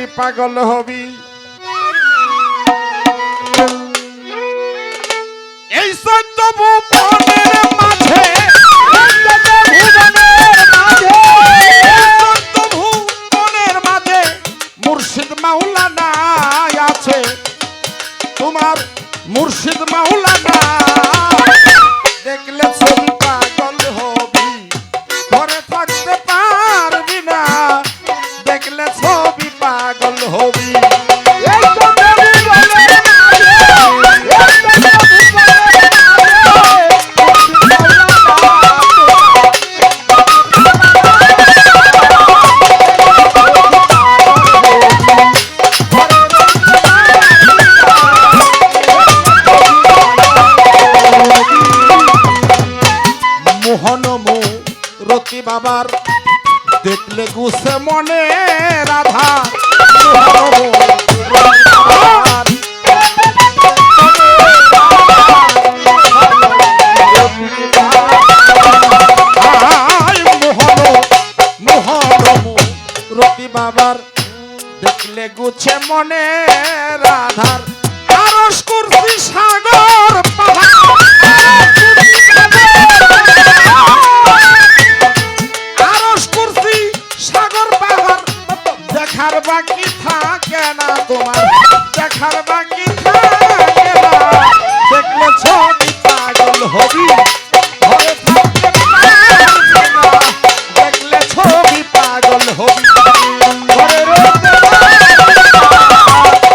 হবি পাগল হবি। এই 14 ভুবনের মাঝে, 14 ভুবনের মাঝে মুর্শিদ মাওলানা আছে, তোমার মুর্শিদ মাওলানা দেখলে ছবি পাগল হবি, ঘরে থাকতে পারবি না, দেখলে ছবি পাগল হবি। রতি বাবার দেখলে গুছে মনে রাধা, রতি বাবার দেখলে গুছে মনে রাধার, আরশ কুরসি সাগর দেখার বাকি থাকে না, তোমার দেখার বাকি থাকে না, দেখলে ছবি পাগল হবি, ঘরে থাকতে পারবি না, দেখলে ছবি পাগল হবি, ঘরে রইতে পারবি না,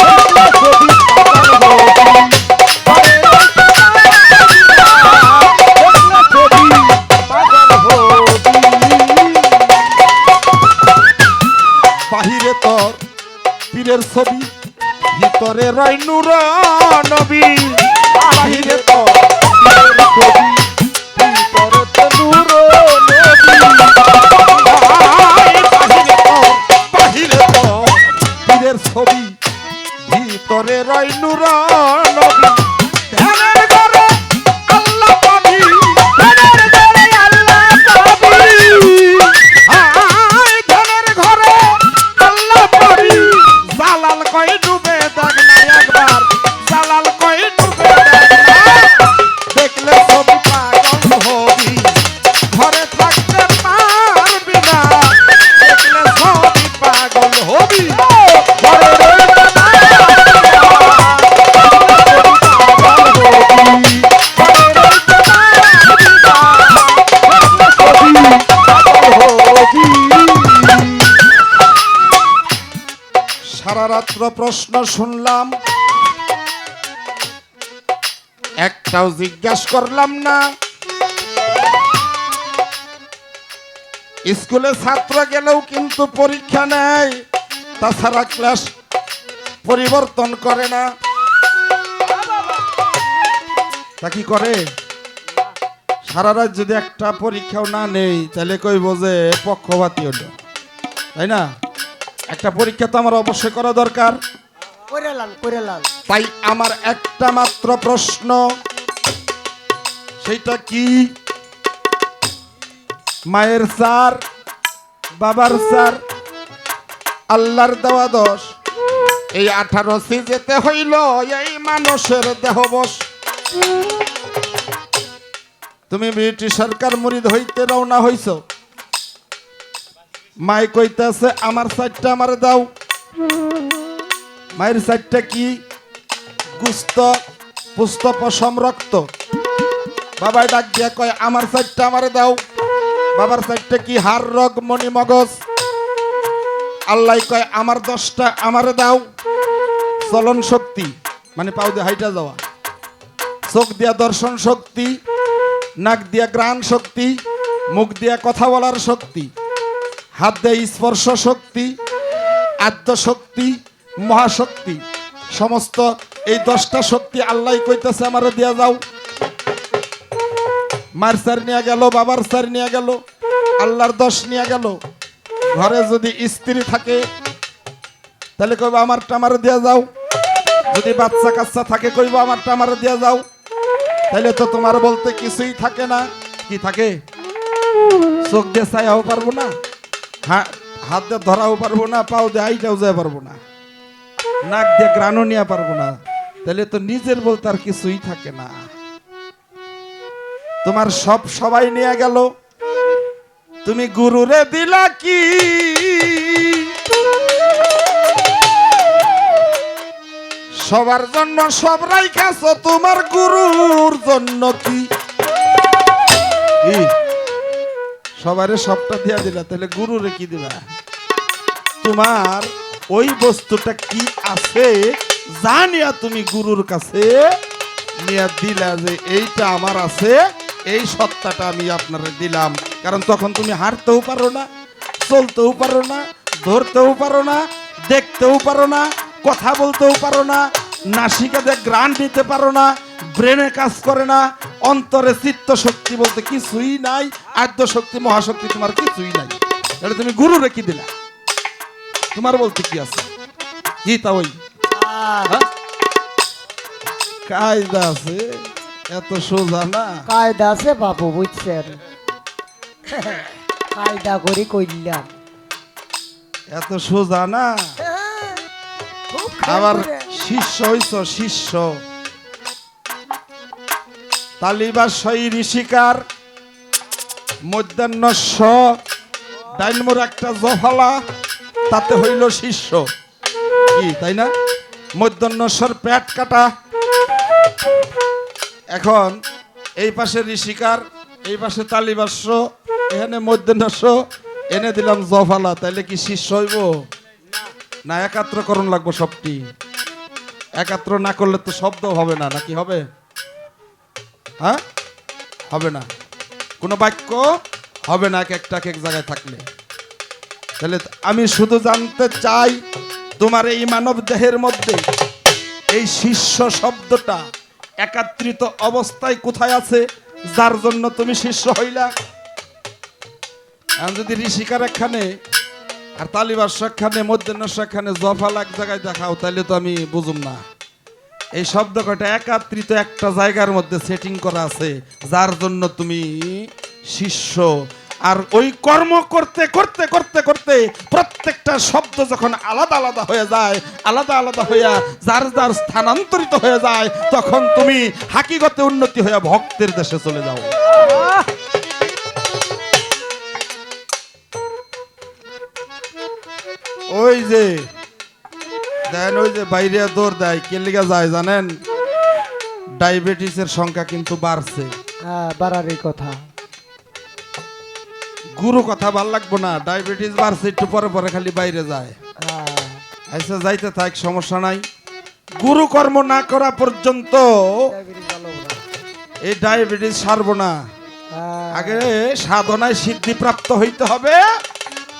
দেখলে ছবি পাগল হবি, ঘরে রইতে পারবি না, দেখলে ছবি পাগল হবি। বাহিরে তোর পীরের ছবি, ভিতরে রয় নূর নবী, বাহিরে তোর পীরের ছবি, ভিতরে তো নূর নবী, বাহিরে তোর পীরের ছবি, ভিতরে রয় নূর নবী, ধ্যানের ঘরে আল্লাহ পাবি, ধ্যানের ঘরে আল্লাহ পাবি, জালাল কই ডুবে দেখ না একবার, জালাল কই ডুবে দেখ না, দেখলে ছবি পাগল হবি, ঘরে থাকতে পারবি না, দেখলে ছবি পাগল হবি, ঘরে রইতে পারবি না, ঘরে রইতে পারবি না, দেখলে ছবি পাগল হবি। সারা রাত্র প্রশ্ন শুনলাম, একটাও জিজ্ঞাসা করলাম না, স্কুলে ছাত্র গেলেও কিন্তু পরীক্ষা নেয়, তাছাড়া ক্লাস পরিবর্তন করে না, তা কি করে? সারা রাত যদি একটা পরীক্ষাও না নেই তাহলে কইব যে পক্ষপাতী হলো, তাই না? একটা পরীক্ষা তো আমার অবশ্যই করা দরকার, তাই আমার একটা মাত্র প্রশ্ন, সেইটা কি? মায়ের চার, বাবার চার, আল্লাহর দেওয়া দোষ, এই 18 যেতে হইল এই মানুষের দেহবশ। তুমি ব্রিটিশ সরকার মুরিদ হইতে রওনা হইছ, মাই কইতাছে আমার সাইডটা আমারে দাও, মায়ের সাইডটা কি? গুস্ত পুস্ত পশম রক্ত। বাবাই ডাক দিয়া কয় আমার সাইডটা আমারে দাও, বাবার সাইডটা কি? হাড় রগ মণি মগজ। আল্লাহ কয় আমার 10টা আমারে দাও, চলন শক্তি মানে পাও দিয়ে হাইটা যাওয়া, চোখ দিয়া দর্শন শক্তি, নাক দিয়া গ্রাণ শক্তি, মুখ দিয়া কথা বলার শক্তি, হাত দিয়ে স্পর্শ শক্তি, আদ্য শক্তি, মহাশক্তি, সমস্ত এই 10টা শক্তি আল্লাহ কইতেছে আমারে দিয়া যাও। মার সার নিয়ে গেল, বাবার সার নিয়ে গেল, আল্লাহর 10 নিয়ে গেল। ঘরে যদি স্ত্রী থাকে তাহলে কইব আমারটা আমারে দিয়া যাও, যদি বাচ্চা কাচ্চা থাকে কইব আমারটা আমারে দিয়া যাও। তাহলে তো তোমার বলতে কিছুই থাকে না। কি থাকে? চোখ দিয়ে চাইও পারবো না, হাত দিয়ে ধরাও পারবো না, পাও দিয়ে আইটাও যায় পারবো না, নাক দিয়ে গ্রানও নিয়ে পারবো না, তাহলে তো নিজের বলতে আর কিছুই থাকে না। তোমার সব সবাই নিয়ে গেল, তুমি গুরুরে দিলা কি? সবার জন্য সব রাইখাছ, তোমার গুরুর জন্য কি? সবারে সবটা দিয়া দিলা, তাহলে গুরুরে কি দিলা? তোমার ওই বস্তুটা কি আছে জানিয়া তুমি গুরুর কাছে নিয়ে দিলা যে এইটা আমার আছে, এই সত্তাটা আমি আপনারে দিলাম। কারণ তখন তুমি হাঁটতেও পারো না, চলতেও পারো না, ধরতেও পারো না, দেখতেও পারো না, কথা বলতেও পারো না, নাসিকাতে গ্রান দিতে পারো না, ব্রেনে কাজ করে না, অন্তরে চিত্ত শক্তি বলতে কিছুই নাই, আদ্য শক্তি মহাশক্তি তোমার কিছুই নাই। তাহলে তুমি গুরু রেখে দিলা, তোমার বলতে কি আছে? কি তা ওই কায়দা আছে, এত সোজা না। কায়দা আছে বাবু, বুঝছেন? কায়দা করে কইলাম, এত সোজা না। আবার শিষ্য হইছ, শিষ্য তালিবাসই ঋষিকার মধ্যাহ্ন ডাইনমোর একটা জফালা, তাতে হইল শিষ্য, কি তাই না? মধ্যাহ্নস্বর পেট কাটা। এখন এই পাশে ঋষিকার, এই পাশে তালিবাস্য, এখানে মধ্যাহ্নস্ব, এনে দিলাম জফালা, তাইলে কি শিষ্য হইব না? একাত্রকরণ লাগবো সবটি, একাত্র না করলে তো শব্দ হবে না, নাকি হবে? হ্যাঁ, হবে না, কোনো বাক্য হবে না এক একটা এক জায়গায় থাকলে। তাহলে আমি শুধু জানতে চাই, তোমার এই মানব দেহের মধ্যে এই শিষ্য শব্দটা একাত্রিত অবস্থায় কোথায় আছে, যার জন্য তুমি শিষ্য হইলা? এখন যদি ঋষিকার একখানে আর তালিবাস্য একখানে, মধ্যাহ্নস্ব একখানে, জফাল এক জায়গায় দেখাও, তাহলে তো আমি বুঝুম না। এই শব্দ কয়টা একাত্রিত একটা জায়গার মধ্যে সেটিং করা আছে, যার জন্য তুমি শিষ্য। আর ওই কর্ম করতে করতে করতে করতে প্রত্যেকটা শব্দ যখন আলাদা আলাদা হয়ে যায়, আলাদা আলাদা হইয়া যার যার স্থানান্তরিত হয়ে যায়, তখন তুমি হাকিগতে উন্নতি হইয়া ভক্তের দেশে চলে যাও। ওই যে দেন, ওই যে বাইরে দৌড় দেয়, কে লিগা যায় জানেন? ডায়াবেটিসের সংখ্যা কিন্তু বাড়ছে। হ্যাঁ, বাড়ারই কথা। গুরু কথা ভাল লাগবো না, ডায়াবেটিস বাড়ছে, একটু পরে পরে খালি বাইরে যায়। আচ্ছা, যাইতে থাক, সমস্যা নাই। গুরু কর্ম না করা পর্যন্ত এই ডায়াবেটিস সারবো না। আগে সাধনায় সিদ্ধি প্রাপ্ত হইতে হবে,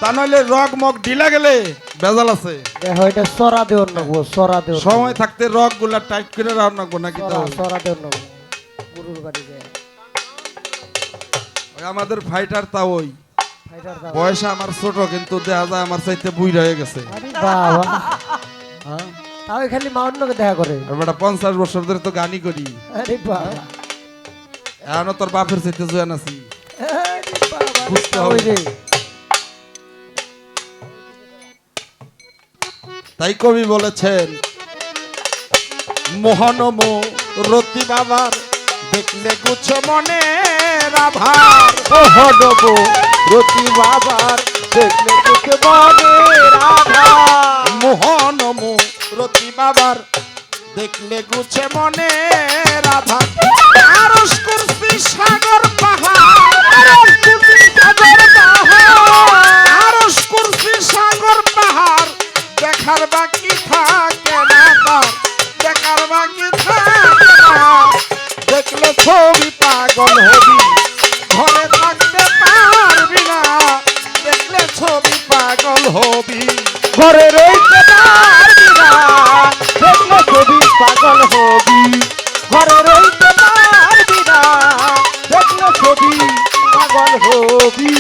তা নইলে রগ মগ ঢিলা গেলে বেজাল আছে। দেখো, এটা সরা দেওয়ার নগো, সরা দেওয়ার সময় থাকতে রগ গুলা টাইট করে রাখা নাকবো, নাকি? সরা দেওয়ার নগো গুরুর বাড়ি যায়। আমাদের ফাইটার তা ওই বয়সে আমার ছোট, কিন্তু দেখা যায় আমার চাইতে বুইড়া হয়ে গেছে। বাবা, তাও খালি মাউন্নকে দেখা করে। আর বেটা 50 বছর ধরে তো গানই করি। আরে বাবা, এখনো তোর বাপের চাইতে জোয়ান আছি, বুঝতে ওই হবে। যে তাই কবি বলেছেন, মোহনম রতি বাবার দেখলে গুছ মনে রাভার। মোহনম রতি বাবার দেখলে গুছ মনে রাভার। মোহনম রতি বাবার দেখলে গুছে মনে রাধা। আরশ কুরসি সাগর পাহাড়, আরশ কুরসি সাগর পাহাড় দেখার বাকি থাকে না, দেখার বাকি থাকে না। দেখলে ছবি পাগল হবি, ঘরে থাকতে পারবি না। দেখলে ছবি পাগল হবি, ঘরে রইতে পারবি না। দেখলে ছবি পাগল হবি, ঘরে রইতে পারবি না। দেখলে ছবি পাগল হবি।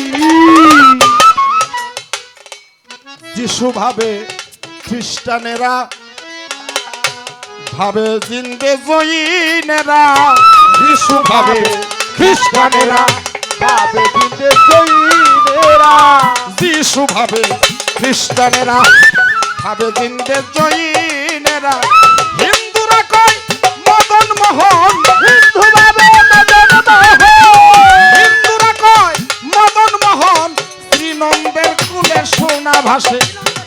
যিশু ভাবে খ্রিস্টানেরা, ভাবে জিন্দে জয়ীনেরা। যিশু ভাবে খ্রিস্টানেরা, ভাবে জিন্দে জয়ীনেরা। যিশু ভাবে খ্রিস্টানেরা খাবে জিন্দে জৈনেরা, হিন্দুরা কয় মদন মোহন, হিন্দু ভাবে মদন মোহন, হিন্দুরা কয় মদন মোহন। শ্রীনন্দের কুলে সোনা ভাসে,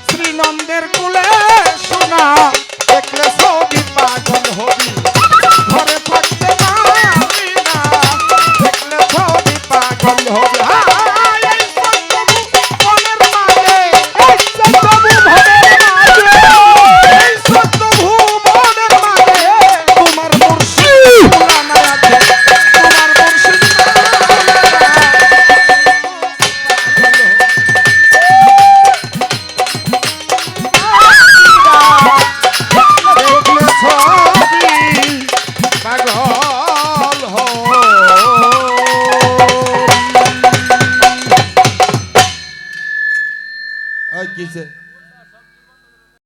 শ্রীনন্দের কুলে সোনা, দেখলে ছবি পাগল হবি, ঘরে থাকতে পারবি না, দেখলে ছবি পাগল হবি। হায়, এই সত্যবু বনের মাঝে, এই সত্যবু ভবের মাঝে, এই সত্যবু বনের মাঝে, তোমার মুর্শিদ পুরানা আছে, তোমার মুর্শিদ দেখলে ছবি পাগল হবি। কিছে